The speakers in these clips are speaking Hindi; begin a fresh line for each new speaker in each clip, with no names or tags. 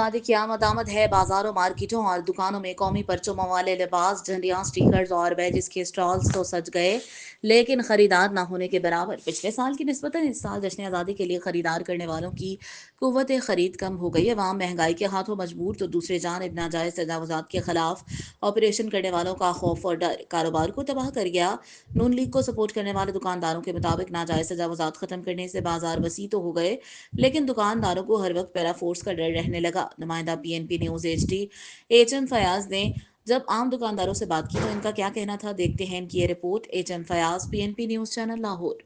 आज़ादी की आमद है। बाजारों, मार्केटों और दुकानों में कौमी परचमों वाले लिबास, झंडियाँ, स्टिकर्स और बैजेस के स्टॉल्स तो सज गए, लेकिन खरीदार ना होने के बराबर। पिछले साल की निस्बतन इस साल जश्न आज़ादी के लिए खरीदार करने वालों की कुव्वत खरीद कम हो गई है। वहाँ महंगाई के हाथों मजबूर, तो दूसरी जानिब नाजायज तजावुजात के खिलाफ ऑपरेशन करने वालों का खौफ और डर कारोबार को तबाह कर गया। नून लीग को सपोर्ट करने वाले दुकानदारों के मुताबिक नाजायज तजावुजात खत्म करने से बाजार वसी तो हो गए, लेकिन दुकानदारों को हर वक्त पैरा फोर्स का डर रहने लगा। नुमाइंदा PNP news HD HM Fayaz ने जब आम दुकानदारों से बात की तो इनका क्या कहना था, देखते हैं इनकी ये रिपोर्ट। HM Fayaz, PNP news channel, Lahore.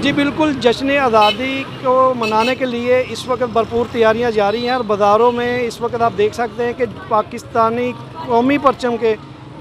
जी बिल्कुल, जश्न आज़ादी को मनाने के लिए इस वक्त भरपूर तैयारियां जारी हैं और बाज़ारों में इस वक्त आप देख सकते हैं कि पाकिस्तानी कौमी परचम के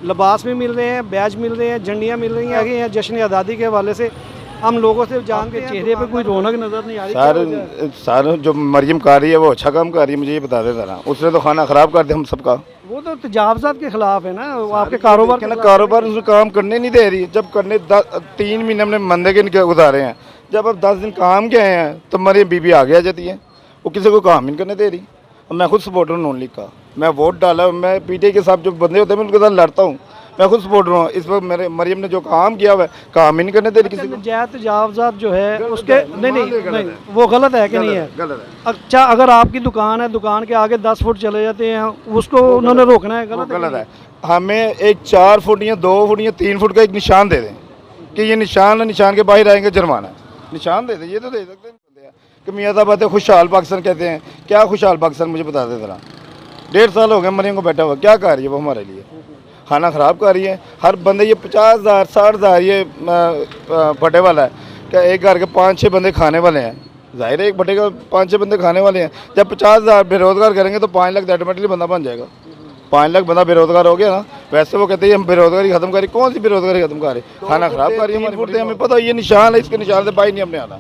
लिबास भी मिल रहे हैं, बैज मिल रहे हैं, झंडियाँ मिल रही हैं। जश्न आज़ादी के हवाले से हम लोगों से जान के चेहरे पे कोई रौनक नज़र नहीं आ रही।
सर जो मरियम कर रही है वो अच्छा काम कर रही है, मुझे ये बता दे ज़रा। उसने तो खाना ख़राब कर दिया हम सबका।
वो तो तजावज़ात के खिलाफ है ना, वो आपके कारोबार
के कारोबार उसमें काम करने नहीं दे रही। जब करने 3 महीने हमने मंदे के गुजारे हैं, जब अब 10 दिन काम के आए हैं तो मरियम बीबी आगे आ जाती है। वो किसी को काम ही नहीं करने दे रही। मैं खुद सपोर्टर हूँ नून लीग का, मैं वोट डाला, मैं पीटीआई के साथ जो बंदे होते हैं मैं उनके साथ लड़ता हूँ। मैं खुद सपोर्टर हूँ। इस वक्त मेरे मरियम ने जो काम किया हुआ है, काम ही नहीं करने दे रही किसी को।
जायज़ तजावज़ात जो है उसके नहीं, वो गलत है कि नहीं है?
गलत है।
अच्छा, अगर आपकी दुकान है, दुकान के आगे 10 फुट चले जाते हैं, उसको उन्होंने रोकना है, गलत है।
हमें एक 4 फुट या 2 फुट या 3 फुट का एक निशान दे दें कि ये निशान है, निशान के बाहर आएंगे जुर्माना। निशान दे दें, ये तो दे सकते हैं कि मियादाबाद खुशहाल पाकिस्तान कहते हैं। क्या खुशहाल पाकिस्तान, मुझे बता दे ज़रा। 1.5 साल हो गए मरियम को बैठा हुआ, क्या कर रही है वो हमारे लिए? खाना ख़राब कर रही है। हर बंदे ये 50,000 60,000 ये भट्टे वाला है क्या? एक घर के 5-6 बंदे खाने वाले हैं। जाहिर है एक भट्टे का 5-6 बंदे खाने वाले हैं। जब 50,000 बेरोज़गार करेंगे तो 5 लाख ऑटोमेटिकली बंदा बन जाएगा। 5 लाख बंदा बेरोज़गार हो गया ना। वैसे वो कहते हैं हम बेरोज़गारी ख़त्म करें। कौन सी बेरोज़गारी ख़त्म कर रहे? खाना ख़राब कर रही है हमारी। हमें पता ये निशान है, इसके निशान से बाई नहीं हमने आना।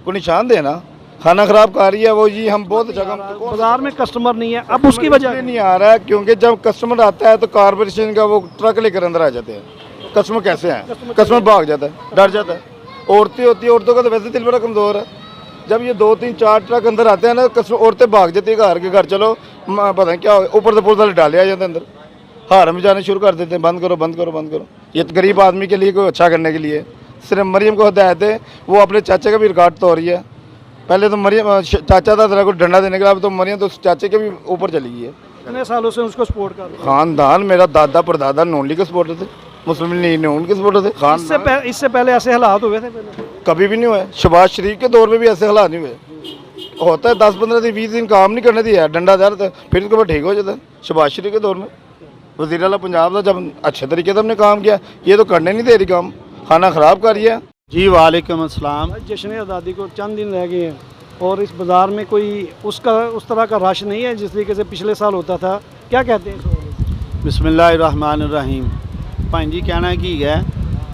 कोई निशान देना। खाना ख़राब कर रही है वो जी, हम बहुत अच्छा काम।
बाजार में कस्टमर नहीं है, अब उसकी वजह
नहीं आ रहा है क्योंकि जब कस्टमर आता है तो कॉर्पोरेशन का वो ट्रक लेकर अंदर आ जाते हैं। कस्टमर कैसे हैं? कस्टमर भाग जाता है, डर जाता है। औरतें होती है, औरतों का तो वैसे दिल बड़ा कमज़ोर है। जब ये 2-3-4 ट्रक अंदर आते हैं ना, कस्टमर औरतें भाग जाती है घर के घर। चलो पता नहीं क्या, ऊपर से पुलिस वाले डाले आ जाते हैं अंदर, हार में जाने शुरू कर देते हैं, बंद करो बंद करो बंद करो। ये गरीब आदमी के लिए कोई अच्छा करने के लिए सिर्फ मरियम को हदायत है। वो अपने चाचे का भी रिकॉर्ड तोड़ रही है। पहले तो मरियम चाचा था तेरा को डंडा देने के लिए, अब तो मरियम तो चाचे के भी ऊपर चली गई है।
कितने सालों से उसको सपोर्ट कर रहे हैं?
खानदान मेरा दादा परदादा नून लीग के सपोर्टर थे, मुस्लिम लीग नून के सपोर्टर थे।
इससे पहले ऐसे हालात हुए थे? पहले
कभी भी नहीं हुए। शहबाज शरीफ के दौर में भी ऐसे हालात नहीं हुए। होता है 10-15 दिन 20 दिन काम नहीं करने दिया, डंडा दे रहा था, फिर उसके बाद ठीक हो जाता है। शहबाज शरीफ के दौर में वज़ीर आला पंजाब था, जब अच्छे तरीके से हमने काम किया। ये तो करने नहीं दे रही काम, खाना ख़राब कर रही है।
जी वालेकुम अस्सलाम।
जश्न आज़ादी को चंद दिन रह गए हैं और इस बाज़ार में कोई उस तरह का रश नहीं है जिस तरीके से पिछले साल होता था। क्या कहते हैं?
बिस्मिल्लाहिर्रहमानिर्रहीम। भाई जी कहना की है,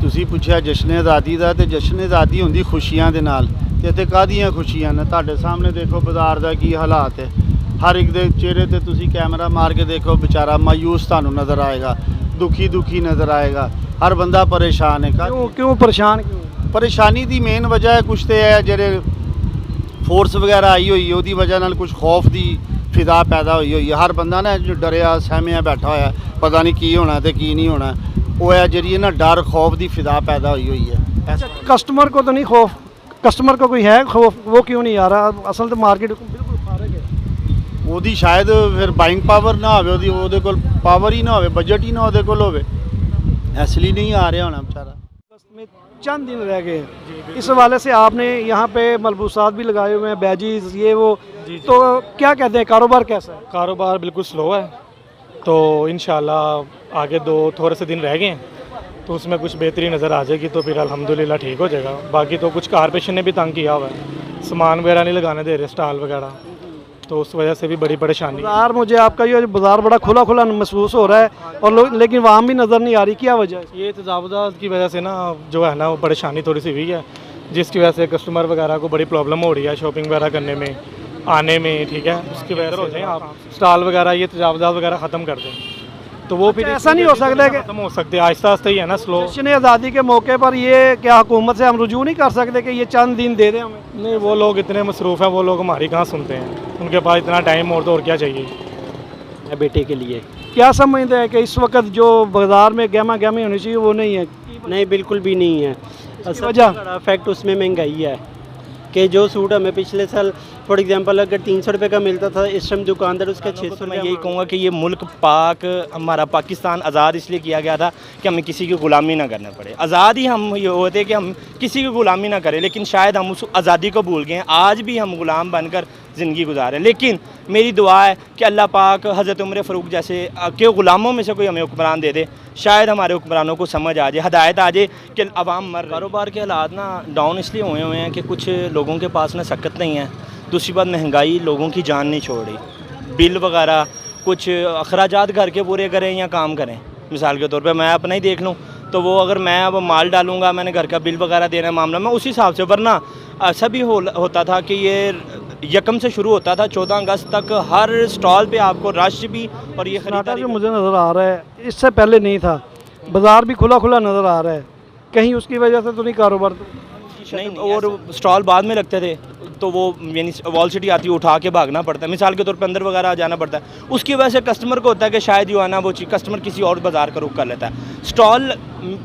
ਤੁਸੀਂ ਪੁੱਛਿਆ ਜਸ਼ਨ ਆਜ਼ਾਦੀ ਦਾ, ਤੇ ਜਸ਼ਨ ਆਜ਼ਾਦੀ ਹੁੰਦੀ ਖੁਸ਼ੀਆਂ ਦੇ ਨਾਲ, ਤੇ ਇੱਥੇ ਕਾਹਦੀਆਂ ਖੁਸ਼ੀਆਂ ਨੇ? ਤੁਹਾਡੇ ਸਾਹਮਣੇ ਦੇਖੋ ਬਾਜ਼ਾਰ ਦਾ ਕੀ ਹਾਲਾਤ ਹੈ। ਹਰ ਇੱਕ ਦੇ ਚਿਹਰੇ ਤੇ ਤੁਸੀਂ ਕੈਮਰਾ ਮਾਰ ਕੇ ਦੇਖੋ, बेचारा मायूस ਤੁਹਾਨੂੰ नज़र आएगा, दुखी नज़र आएगा। हर बंदा परेशान है।
क्यों परेशान? क्यों
परेशानी की मेन वजह है कुछ तो है जेरे फोर्स वगैरह आई हुई है, उसकी वजह नाल कुछ खौफ की फिदा पैदा हुई हुई है। हर बंदा ना जो डरिया सहमिया बैठा होया, पता नहीं की होना तो की नहीं होना। वो है जी ना डर खौफ की फिदा पैदा हुई है।
कस्टमर को तो नहीं खौफ? कस्टमर को कोई है खौफ? वो क्यों नहीं आ रहा? असल तो मार्केट बिल्कुल फारग है।
ਉਹਦੀ शायद फिर बाइंग पावर ना हो, पावर ही ना हो, बजट ही ना हो, इसलिए नहीं आ रहा होना बेचारा।
में चंद दिन रह गए हैं, इस हवाले से आपने यहाँ पे मलबूसात भी लगाए हुए हैं, बैजीज ये वो। तो क्या कहते हैं, कारोबार कैसा है?
कारोबार बिल्कुल स्लो है, तो इंशाल्लाह आगे थोड़े से दिन रह गए हैं, तो उसमें कुछ बेहतरी नज़र आ जाएगी, तो फिर अल्हम्दुलिल्लाह ठीक हो जाएगा। बाकी तो कुछ कारपोरेशन ने भी तंग किया हुआ है, सामान वगैरह नहीं लगाने दे रहे, स्टॉल वगैरह, तो उस वजह से भी बड़ी परेशानी।
बाज़ार, मुझे आपका ये बाज़ार बड़ा खुला खुला महसूस हो रहा है, और लेकिन वहाँ भी नज़र नहीं आ रही। क्या वजह है?
ये तजावुज़ात की वजह से ना जो है ना वो परेशानी थोड़ी सी हुई है, जिसकी वजह से कस्टमर वगैरह को बड़ी प्रॉब्लम हो रही है शॉपिंग वगैरह करने में, आने में। ठीक है, उसकी वजह से हो जाए आप स्टॉल वगैरह ये तजावुज़ात वगैरह ख़त्म कर दें। तो वो फिर
ऐसा नहीं हो सकता कि
खत्म हो सकते, आहिस्ता आहिस्ता ही है ना, स्लो।
जश्न आज़ादी के मौके पर ये क्या हुकूमत से हम रुजू नहीं कर सकते कि ये चंद दिन दे दें हमें?
नहीं, वो लोग इतने मसरूफ़ हैं, वो लोग हमारी कहाँ सुनते हैं, उनके पास इतना टाइम और तो और क्या चाहिए।
बेटे के लिए
क्या समझते हैं कि इस वक्त जो बाज़ार में गहमा गहमी होनी चाहिए वो नहीं है?
नहीं, बिल्कुल भी नहीं है।
इसकी वजह?
बड़ा फैक्ट उसमें महंगाई है कि जो सूट हमें पिछले साल फॉर एग्जांपल अगर 300 रुपये का मिलता था, इस टाइम दुकानदार उसका 600
मैं यही कहूँगा कि ये मुल्क पाक, हमारा पाकिस्तान आज़ाद इसलिए किया गया था कि हमें किसी की ग़ुलामी ना करना पड़े। आज़ाद ही हम ये होते कि हम किसी की ग़ुलामी ना करें, लेकिन शायद हम उस आज़ादी को भूल गए हैं। आज भी हम ग़ुलाम बनकर ज़िंदगी गुजारें। लेकिन मेरी दुआ है कि अल्लाह पाक हज़रत उमर फ़ारूक जैसे के ग़ुलामों में से कोई हमें हुक्मरान दे दे। शायद हमारे हुक्मरानों को समझ आ जाए, हदायत आ जाए कि अवाम मर। कारोबार के हालात ना डाउन इसलिए हुए हैं कि कुछ लोगों के पास ना सकत नहीं है। दूसरी बात, महंगाई लोगों की जान नहीं छोड़ रही। बिल वगैरह कुछ अखराजात घर के पूरे करें या काम करें। मिसाल के तौर पे मैं अपना ही देख लूँ तो वो अगर मैं अब माल डालूँगा, मैंने घर का बिल वगैरह देना मामला में उसी हिसाब से, वरना ऐसा भी होता था कि ये यकम से शुरू होता था, 14 अगस्त तक हर स्टॉल पे आपको रश भी और ये
सन्नाटा
खरीदारी
जो मुझे नज़र आ रहा है इससे पहले नहीं था, बाज़ार भी खुला खुला नज़र आ रहा है, कहीं उसकी वजह से तो नहीं कारोबार?
नहीं, और स्टॉल बाद में लगते थे तो वो यानी वॉल सिटी आती है, उठा के भागना पड़ता है। मिसाल के तौर पे अंदर वगैरह जाना पड़ता है। उसकी वजह से कस्टमर को होता है कि शायद जो आना वो चीज़ कस्टमर किसी और बाज़ार का रुख कर लेता है। स्टॉल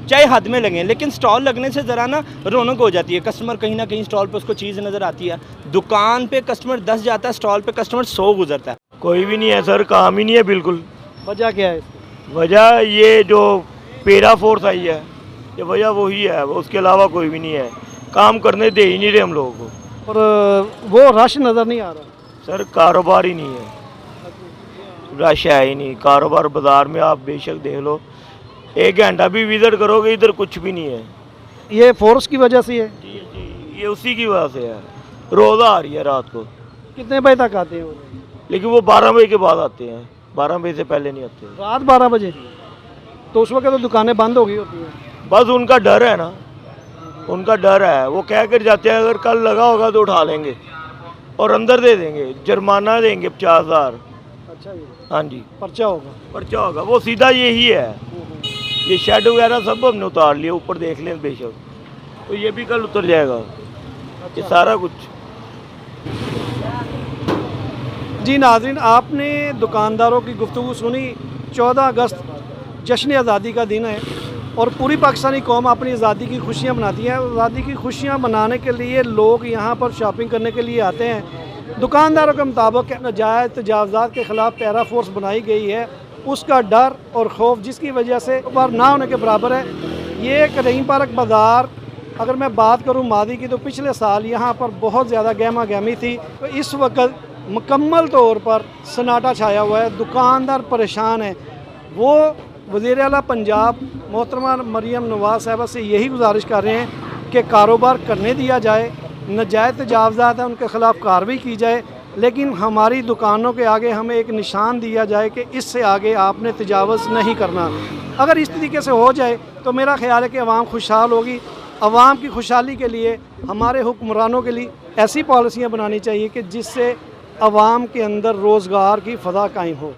चाहे हद में लगें, लेकिन स्टॉल लगने से ज़रा ना रौनक हो जाती है। कस्टमर कहीं ना कहीं स्टॉल पे उसको चीज़ नज़र आती है। दुकान पे कस्टमर 10 जाता है, स्टॉल पे कस्टमर 100 गुजरता है।
कोई भी नहीं है सर, काम ही नहीं है बिल्कुल।
वजह क्या है?
वजह ये जो पेरा फोर्स आई है, ये वजह वही है, उसके अलावा कोई भी नहीं है। काम करने दे ही नहीं रहे हम लोगों को,
और वो रश नज़र नहीं आ रहा।
सर कारोबार ही नहीं है, रश है ही नहीं। कारोबार बाज़ार में आप बेशक देख लो, 1 घंटा भी विज़िट करोगे इधर कुछ भी नहीं है।
ये फोर्स की वजह से है?
जी, ये उसी की वजह से है। रोज़ा आ रही है रात को।
कितने बजे तक आते हैं वो?
लेकिन वो 12 बजे के बाद आते हैं, 12 बजे से पहले नहीं आते।
रात 12 बजे? तो उस वक्त तो दुकानें बंद हो गई होती हैं।
बस उनका डर है ना, उनका डर है। वो कह कर जाते हैं अगर कल लगा होगा तो उठा लेंगे और अंदर दे देंगे, जुर्माना देंगे 50,000।
अच्छा जी,
हाँ जी,
पर्चा होगा।
पर्चा होगा। वो सीधा यही है। ये शेड वगैरह सब हमने उतार लिया, ऊपर देख लें बेशक, तो ये भी कल उतर जाएगा। ये सारा कुछ।
जी नाज़रीन, आपने दुकानदारों की गुफ्तगू सुनी। 14 अगस्त जश्न आज़ादी का दिन है और पूरी पाकिस्तानी कौम अपनी आज़ादी की खुशियाँ मनाती है। आज़ादी की खुशियाँ मनाने के लिए लोग यहाँ पर शॉपिंग करने के लिए आते हैं। दुकानदारों के मुताबिक नाजायज़ तजावज़ात के ख़िलाफ़ पैरा फोर्स बनाई गई है, उसका डर और खौफ जिसकी वजह से बार ना होने के बराबर है। ये करीम पार्क बाज़ार, अगर मैं बात करूँ मादी की, तो पिछले साल यहाँ पर बहुत ज़्यादा गहमा गहमी थी। तो इस वक्त मुकम्मल तौर पर सन्नाटा छाया हुआ है, दुकानदार परेशान है। वो वज़ीर आला पंजाब मोहतरमा मरियम नवाज़ साहिबा से यही गुजारिश कर रहे हैं कि कारोबार करने दिया जाए, नाजायज़ तजावज़ात है उनके ख़िलाफ़ कार्रवाई की जाए, लेकिन हमारी दुकानों के आगे हमें एक निशान दिया जाए कि इससे आगे आपने तजावज़ नहीं करना। अगर इस तरीके से हो जाए तो मेरा ख़्याल है कि अवाम खुशहाल होगी। अवाम की खुशहाली के लिए हमारे हुक्मरानों के लिए ऐसी पॉलिसियाँ बनानी चाहिए कि जिससे अवाम के अंदर रोज़गार की फ़ज़ा कायम हो।